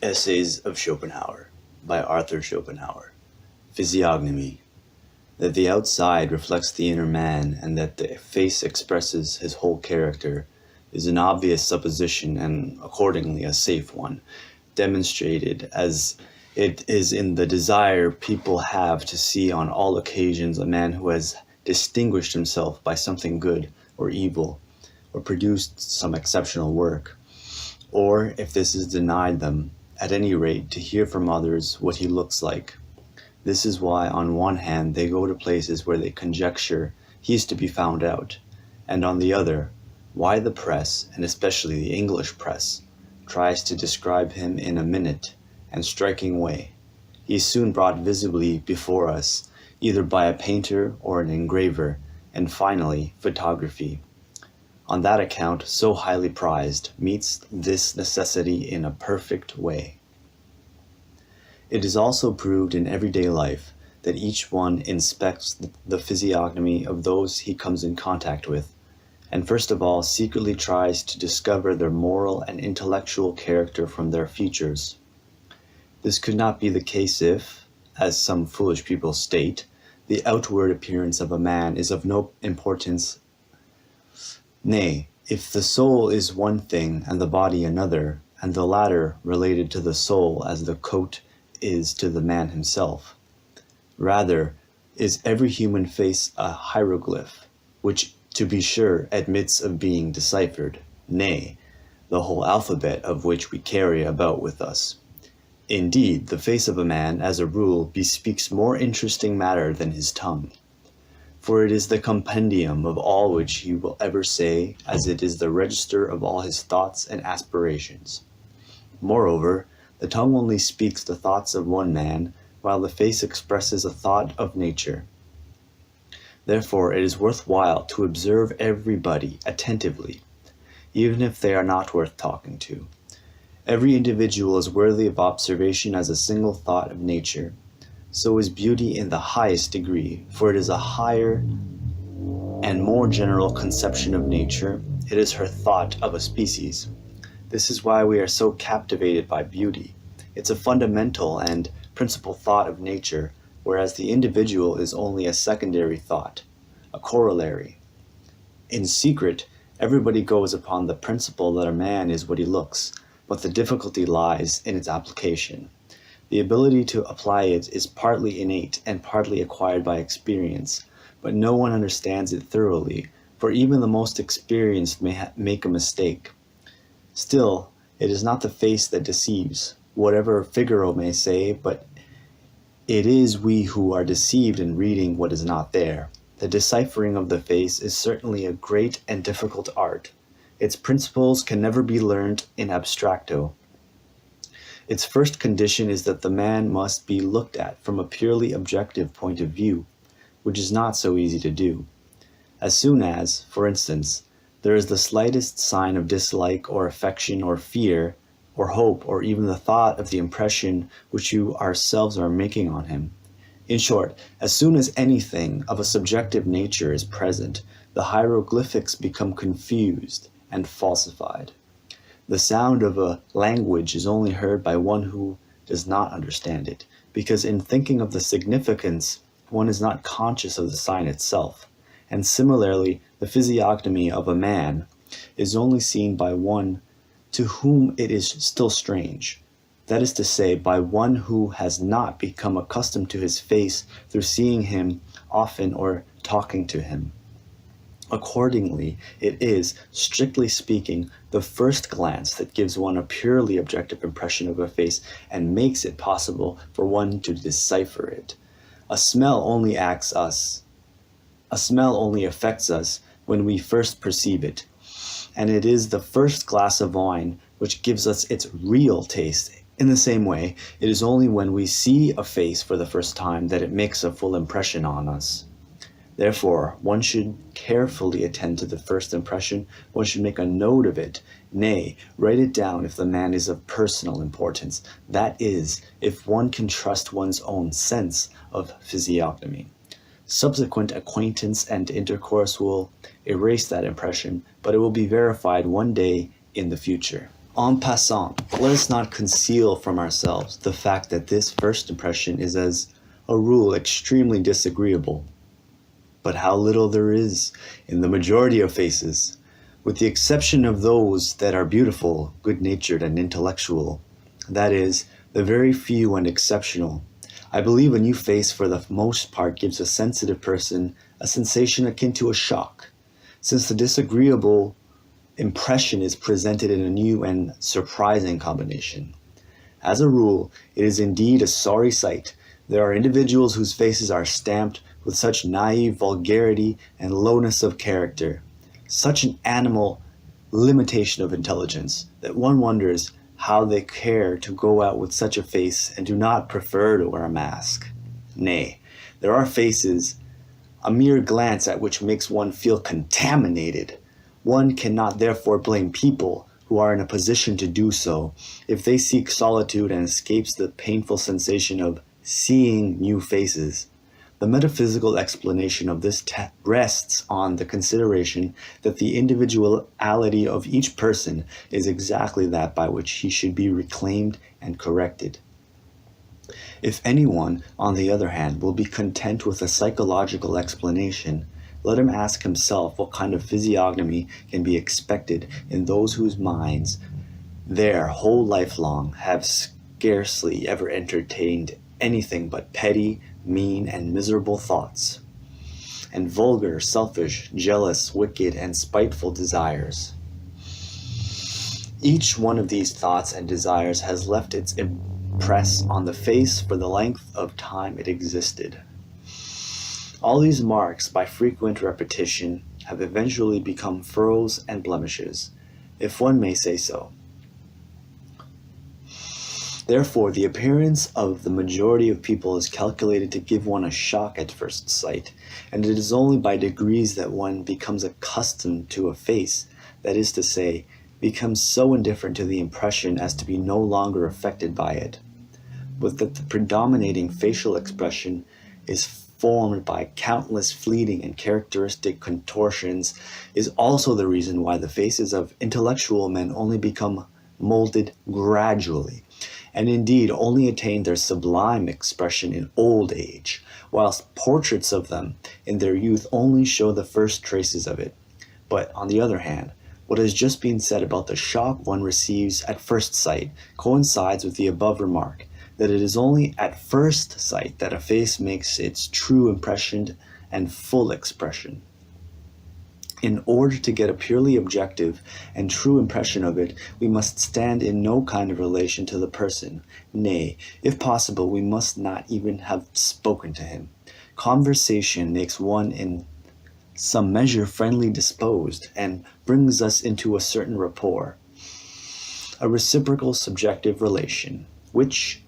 Essays of Schopenhauer by Arthur Schopenhauer. Physiognomy. That the outside reflects the inner man and that the face expresses his whole character is an obvious supposition and accordingly a safe one, demonstrated as it is in the desire people have to see on all occasions a man who has distinguished himself by something good or evil, or produced some exceptional work, or if this is denied them, at any rate to hear from others what he looks like. This is why on one hand they go to places where they conjecture he is to be found out, and on the other, why the press, and especially the English press, tries to describe him in a minute and striking way. He is soon brought visibly before us, either by a painter or an engraver, and finally photography, on that account so highly prized, meets this necessity in a perfect way. It is also proved in everyday life that each one inspects the physiognomy of those he comes in contact with, and first of all secretly tries to discover their moral and intellectual character from their features. This could not be the case if, as some foolish people state, the outward appearance of a man is of no importance. Nay, if the soul is one thing and the body another, and the latter related to the soul as the coat is to the man himself. Rather, is every human face a hieroglyph, which, to be sure, admits of being deciphered, nay, the whole alphabet of which we carry about with us. Indeed, the face of a man, as a rule, bespeaks more interesting matter than his tongue. For it is the compendium of all which he will ever say, as it is the register of all his thoughts and aspirations. Moreover, the tongue only speaks the thoughts of one man, while the face expresses a thought of nature. Therefore, it is worth while to observe everybody attentively, even if they are not worth talking to. Every individual is worthy of observation as a single thought of nature. So is beauty in the highest degree, for it is a higher and more general conception of nature. It is her thought of a species. This is why we are so captivated by beauty. It's a fundamental and principal thought of nature, whereas the individual is only a secondary thought, a corollary. In secret, everybody goes upon the principle that a man is what he looks, but the difficulty lies in its application. The ability to apply it is partly innate and partly acquired by experience, but no one understands it thoroughly, for even the most experienced may make a mistake. Still, it is not the face that deceives, whatever Figaro may say, but it is we who are deceived in reading what is not there. The deciphering of the face is certainly a great and difficult art. Its principles can never be learned in abstracto. Its first condition is that the man must be looked at from a purely objective point of view, which is not so easy to do. As soon as, for instance, there is the slightest sign of dislike or affection or fear or hope or even the thought of the impression which you ourselves are making on him. In short, as soon as anything of a subjective nature is present, the hieroglyphics become confused and falsified. The sound of a language is only heard by one who does not understand it, because in thinking of the significance, one is not conscious of the sign itself. And similarly, the physiognomy of a man is only seen by one to whom it is still strange. That is to say, by one who has not become accustomed to his face through seeing him often or talking to him. Accordingly, it is, strictly speaking, the first glance that gives one a purely objective impression of a face and makes it possible for one to decipher it. A smell only affects us when we first perceive it, and it is the first glass of wine which gives us its real taste. In the same way, it is only when we see a face for the first time that it makes a full impression on us. Therefore, one should carefully attend to the first impression, one should make a note of it, nay, write it down if the man is of personal importance, that is, if one can trust one's own sense of physiognomy. Subsequent acquaintance and intercourse will erase that impression, but it will be verified one day in the future. En passant, let us not conceal from ourselves the fact that this first impression is as a rule extremely disagreeable. But how little there is in the majority of faces, with the exception of those that are beautiful, good-natured, and intellectual, that is, the very few and exceptional. I believe a new face for the most part gives a sensitive person a sensation akin to a shock, since the disagreeable impression is presented in a new and surprising combination. As a rule, it is indeed a sorry sight. There are individuals whose faces are stamped with such naive vulgarity and lowness of character, such an animal limitation of intelligence, that one wonders how they care to go out with such a face and do not prefer to wear a mask. Nay, there are faces, a mere glance at which makes one feel contaminated. One cannot therefore blame people who are in a position to do so if they seek solitude and escapes the painful sensation of seeing new faces. The metaphysical explanation of this rests on the consideration that the individuality of each person is exactly that by which he should be reclaimed and corrected. If anyone, on the other hand, will be content with a psychological explanation, let him ask himself what kind of physiognomy can be expected in those whose minds, their whole life long, have scarcely ever entertained anything but petty, mean, and miserable thoughts, and vulgar, selfish, jealous, wicked, and spiteful desires. Each one of these thoughts and desires has left its impress on the face for the length of time it existed. All these marks, by frequent repetition, have eventually become furrows and blemishes, if one may say so. Therefore, the appearance of the majority of people is calculated to give one a shock at first sight, and it is only by degrees that one becomes accustomed to a face, that is to say, becomes so indifferent to the impression as to be no longer affected by it. But that the predominating facial expression is formed by countless fleeting and characteristic contortions is also the reason why the faces of intellectual men only become molded gradually, and indeed only attain their sublime expression in old age, whilst portraits of them in their youth only show the first traces of it. But on the other hand, what has just been said about the shock one receives at first sight coincides with the above remark, that it is only at first sight that a face makes its true impression and full expression. In order to get a purely objective and true impression of it, we must stand in no kind of relation to the person. Nay, if possible, we must not even have spoken to him. Conversation makes one in some measure friendly disposed, and brings us into a certain rapport, a reciprocal subjective relation, which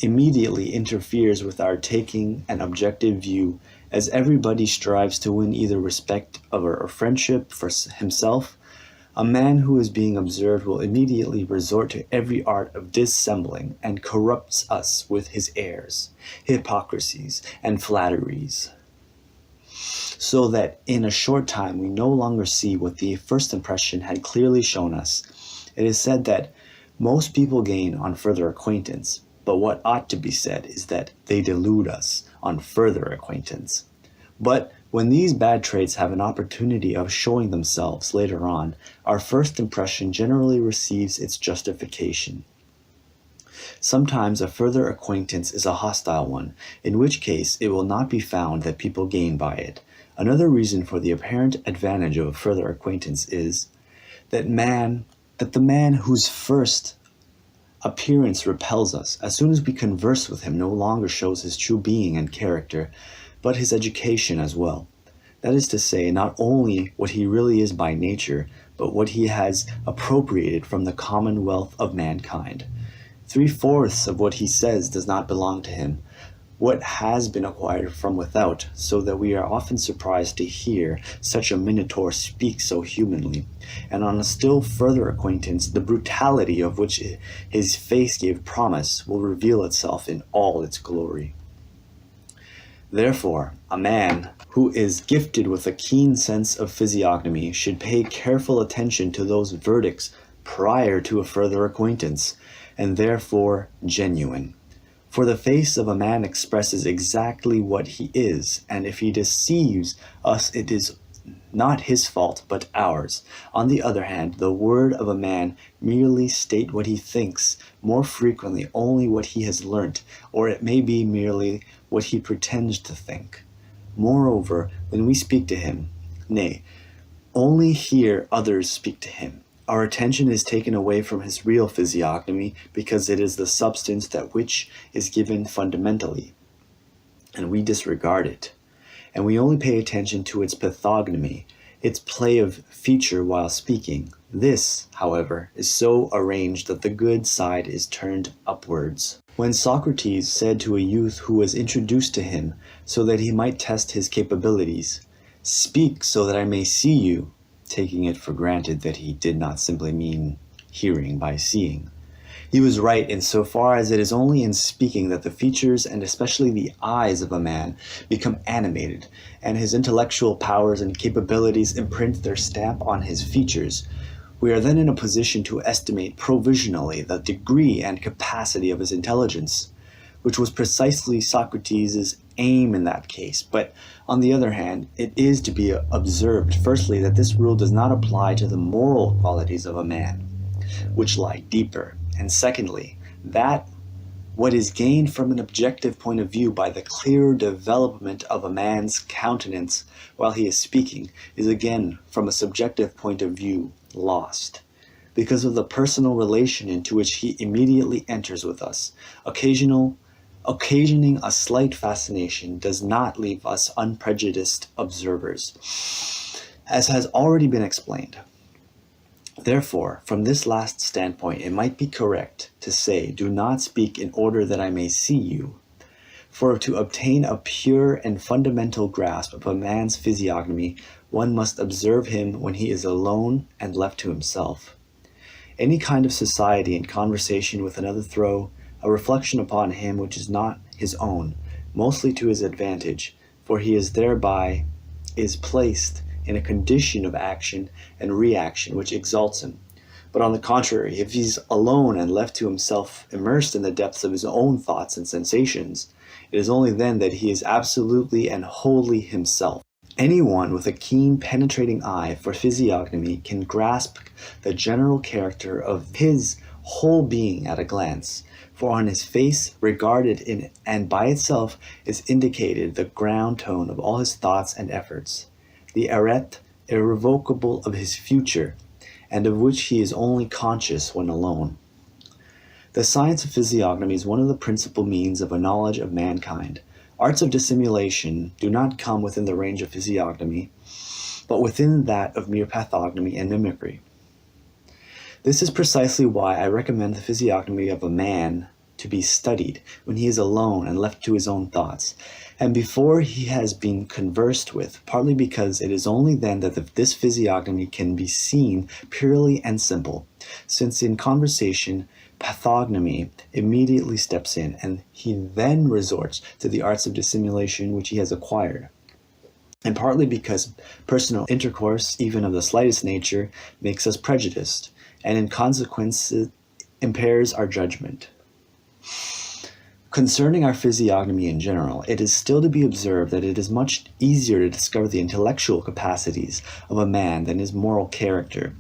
immediately interferes with our taking an objective view, as everybody strives to win either respect or friendship for himself. A man who is being observed will immediately resort to every art of dissembling, and corrupts us with his airs, hypocrisies, and flatteries, so that in a short time we no longer see what the first impression had clearly shown us. It is said that most people gain on further acquaintance, but what ought to be said is that they delude us on further acquaintance. But when these bad traits have an opportunity of showing themselves later on, our first impression generally receives its justification. Sometimes a further acquaintance is a hostile one, in which case it will not be found that people gain by it. Another reason for the apparent advantage of a further acquaintance is that the man whose first appearance repels us, as soon as we converse with him, no longer shows his true being and character, but his education as well. That is to say, not only what he really is by nature, but what he has appropriated from the commonwealth of mankind. 3/4 of what he says does not belong to him, what has been acquired from without, so that we are often surprised to hear such a minotaur speak so humanly. And on a still further acquaintance, the brutality of which his face gave promise will reveal itself in all its glory. Therefore, a man who is gifted with a keen sense of physiognomy should pay careful attention to those verdicts prior to a further acquaintance, and therefore genuine. For the face of a man expresses exactly what he is, and if he deceives us, it is not his fault, but ours. On the other hand, the word of a man merely state what he thinks, more frequently only what he has learnt, or it may be merely what he pretends to think. Moreover, when we speak to him, nay, only hear others speak to him, our attention is taken away from his real physiognomy, because it is the substance that which is given fundamentally, and we disregard it, and we only pay attention to its pathognomy, its play of feature while speaking. This, however, is so arranged that the good side is turned upwards. When Socrates said to a youth who was introduced to him so that he might test his capabilities, "Speak so that I may see you," taking it for granted that he did not simply mean hearing by seeing, he was right in so far as it is only in speaking that the features and especially the eyes of a man become animated, and his intellectual powers and capabilities imprint their stamp on his features. We are then in a position to estimate provisionally the degree and capacity of his intelligence, which was precisely Socrates' aim in that case. But on the other hand, it is to be observed, firstly, that this rule does not apply to the moral qualities of a man, which lie deeper, and secondly, that what is gained from an objective point of view by the clearer development of a man's countenance while he is speaking is again, from a subjective point of view, lost, because of the personal relation into which he immediately enters with us. Occasioning a slight fascination does not leave us unprejudiced observers, as has already been explained. Therefore, from this last standpoint, it might be correct to say, "Do not speak in order that I may see you." For to obtain a pure and fundamental grasp of a man's physiognomy, one must observe him when he is alone and left to himself. Any kind of society and conversation with another throw a reflection upon him which is not his own, mostly to his advantage, for he is thereby placed in a condition of action and reaction which exalts him. But on the contrary, if he's alone and left to himself, immersed in the depths of his own thoughts and sensations, it is only then that he is absolutely and wholly himself. Anyone with a keen, penetrating eye for physiognomy can grasp the general character of his whole being at a glance, for on his face, regarded in and by itself, is indicated the ground tone of all his thoughts and efforts, the arete irrevocable of his future, and of which he is only conscious when alone. The science of physiognomy is one of the principal means of a knowledge of mankind. Arts of dissimulation do not come within the range of physiognomy, but within that of mere pathognomy and mimicry. This is precisely why I recommend the physiognomy of a man to be studied when he is alone and left to his own thoughts, and before he has been conversed with, partly because it is only then that this physiognomy can be seen purely and simple, since in conversation pathognomy immediately steps in, and he then resorts to the arts of dissimulation which he has acquired, and partly because personal intercourse, even of the slightest nature, makes us prejudiced, and in consequence it impairs our judgment. Concerning our physiognomy in general, it is still to be observed that it is much easier to discover the intellectual capacities of a man than his moral character.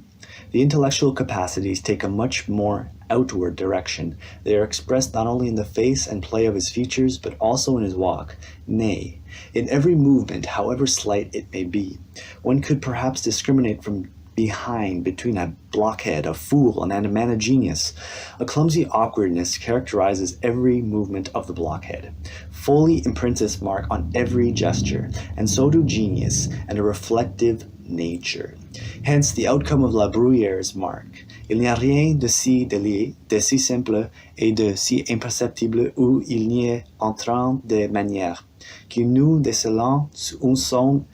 The intellectual capacities take a much more outward direction. They are expressed not only in the face and play of his features, but also in his walk, nay, in every movement, however slight it may be. One could perhaps discriminate from behind between a blockhead, a fool, and a man of genius. A clumsy awkwardness characterizes every movement of the blockhead, fully imprints its mark on every gesture, and so do genius and a reflective nature. Hence the outcome of La Bruyère's mark. Il n'y a rien de si délié, de si simple et de si imperceptible où il n'y ait entrant de manière, qui nous décelant un son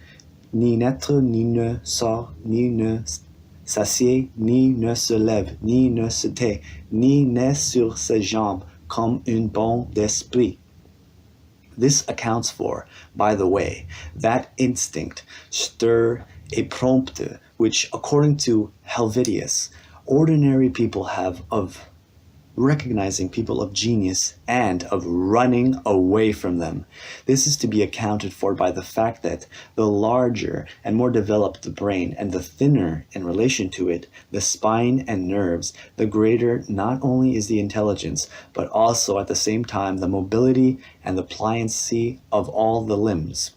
ni naître, ni ne sort, ni ne s'assied, ni ne se lève, ni ne se tait, ni n'est sur ses jambes, comme un bon d'esprit. This accounts for, by the way, that instinct, stir et prompte, which, according to Helvetius, ordinary people have of recognizing people of genius and of running away from them. This is to be accounted for by the fact that the larger and more developed the brain and the thinner in relation to it the spine and nerves, the greater not only is the intelligence, but also at the same time the mobility and the pliancy of all the limbs,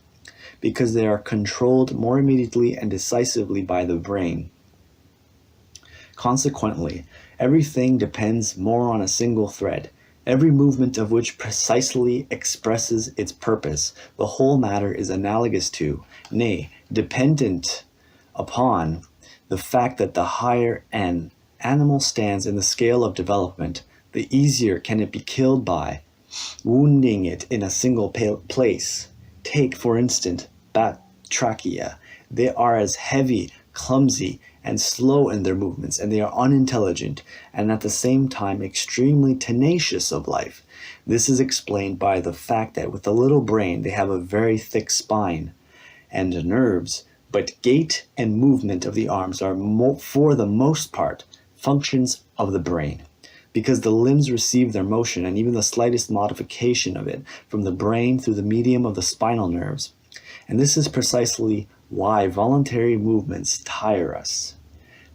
because they are controlled more immediately and decisively by the brain. Consequently, everything depends more on a single thread, every movement of which precisely expresses its purpose. The whole matter is analogous to, nay, dependent upon, the fact that the higher an animal stands in the scale of development, the easier can it be killed by wounding it in a single place. Take, for instance, batrachia. They are as heavy, clumsy, and slow in their movements, and they are unintelligent, and at the same time extremely tenacious of life. This is explained by the fact that with a little brain they have a very thick spine and nerves, but gait and movement of the arms are for the most part functions of the brain, because the limbs receive their motion and even the slightest modification of it from the brain through the medium of the spinal nerves. And this is precisely why voluntary movements tire us.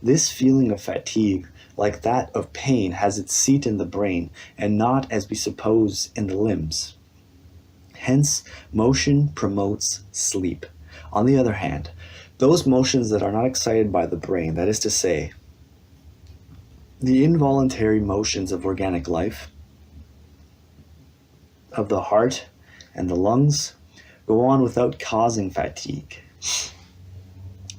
This feeling of fatigue, like that of pain, has its seat in the brain, and not, as we suppose, in the limbs. Hence, motion promotes sleep. On the other hand, those motions that are not excited by the brain, that is to say, the involuntary motions of organic life, of the heart and the lungs, go on without causing fatigue.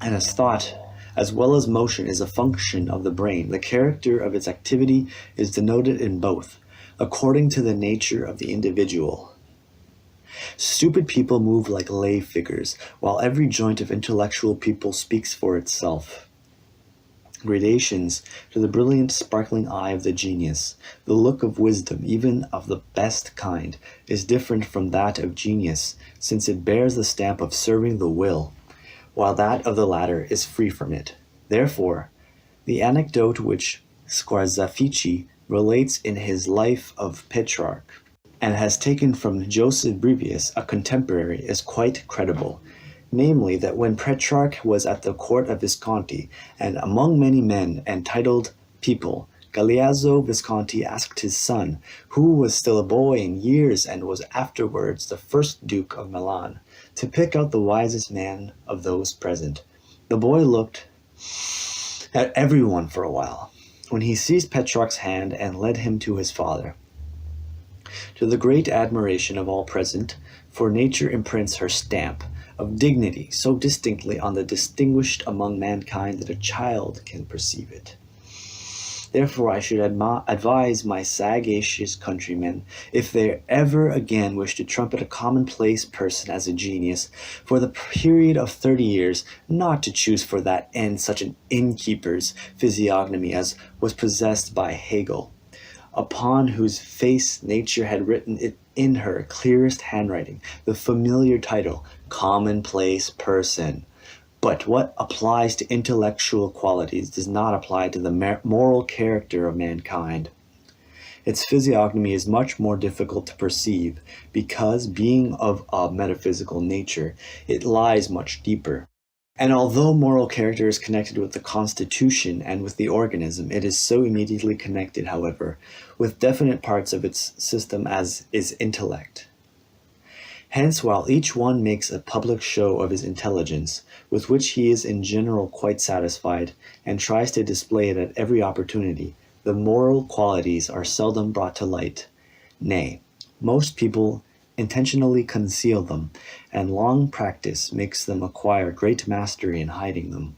And as thought, as well as motion, is a function of the brain, the character of its activity is denoted in both, according to the nature of the individual. Stupid people move like lay figures, while every joint of intellectual people speaks for itself. Gradations to the brilliant sparkling eye of the genius, the look of wisdom, even of the best kind, is different from that of genius, since it bears the stamp of serving the will, while that of the latter is free from it. Therefore, the anecdote which Squarzafici relates in his Life of Petrarch, and has taken from Joseph Brevius, a contemporary, is quite credible, namely that when Petrarch was at the court of Visconti, and among many men and titled people, Galeazzo Visconti asked his son, who was still a boy in years and was afterwards the first Duke of Milan, to pick out the wisest man of those present. The boy looked at everyone for a while, when he seized Petrarch's hand and led him to his father. To the great admiration of all present, for nature imprints her stamp of dignity so distinctly on the distinguished among mankind that a child can perceive it. Therefore I should advise my sagacious countrymen, if they ever again wish to trumpet a commonplace person as a genius, for the period of 30 years, not to choose for that end such an innkeeper's physiognomy as was possessed by Hegel, upon whose face nature had written it in her clearest handwriting, the familiar title, commonplace person. But what applies to intellectual qualities does not apply to the moral character of mankind. Its physiognomy is much more difficult to perceive, because, being of a metaphysical nature, it lies much deeper. And although moral character is connected with the constitution and with the organism, it is so immediately connected, however, with definite parts of its system as is intellect. Hence, while each one makes a public show of his intelligence, with which he is in general quite satisfied, and tries to display it at every opportunity, the moral qualities are seldom brought to light. Nay, most people intentionally conceal them, and long practice makes them acquire great mastery in hiding them.